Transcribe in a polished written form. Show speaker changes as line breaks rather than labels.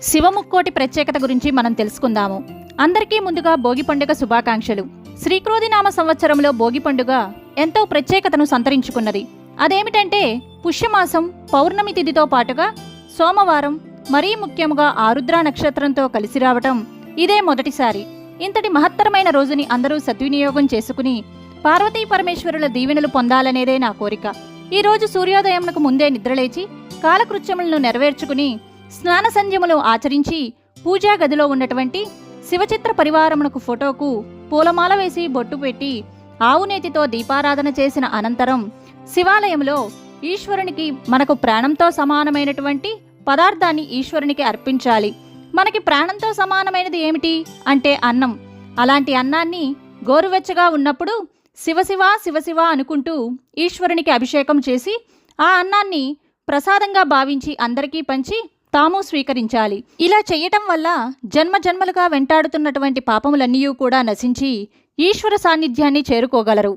శివముక్కోటి ప్రత్యేకత గురించి మనం తెలుసుకుందాము. అందరికీ ముందుగా భోగి పండుగ శుభాకాంక్షలు. శ్రీక్రోధినామ సంవత్సరంలో భోగి పండుగ ఎంతో ప్రత్యేకతను సంతరించుకున్నది. అదేమిటంటే పుష్యమాసం పౌర్ణమి తిథితో పాటుగా సోమవారం, మరీ ముఖ్యంగా ఆరుద్ర నక్షత్రంతో కలిసి రావటం ఇదే మొదటిసారి. ఇంతటి మహత్తరమైన రోజుని అందరూ సద్వినియోగం చేసుకుని పార్వతీ పరమేశ్వరుల దీవెనలు పొందాలనేదే నా కోరిక. ఈ రోజు సూర్యోదయంకు ముందే నిద్రలేచి కాలకృత్యములను నెరవేర్చుకుని స్నాన సంధ్యములు ఆచరించి పూజా గదిలో ఉన్నటువంటి శివచిత్ర పరివారమునకు ఫోటోకు పూలమాల వేసి బొట్టు పెట్టి ఆవునేతితో దీపారాధన చేసిన అనంతరం శివాలయంలో ఈశ్వరునికి మనకు ప్రాణంతో సమానమైనటువంటి పదార్థాన్ని ఈశ్వరునికి అర్పించాలి. మనకి ప్రాణంతో సమానమైనది ఏమిటి అంటే అన్నం. అలాంటి అన్నాన్ని గోరువెచ్చగా ఉన్నప్పుడు శివశివ శివశివ అనుకుంటూ ఈశ్వరునికి అభిషేకం చేసి ఆ అన్నాన్ని ప్రసాదంగా భావించి అందరికీ పంచి తాము స్వీకరించాలి. ఇలా చేయటం వల్ల జన్మజన్మలుగా వెంటాడుతున్నటువంటి పాపములన్నీ కూడా నశించి ఈశ్వర సాన్నిధ్యాన్ని చేరుకోగలరు.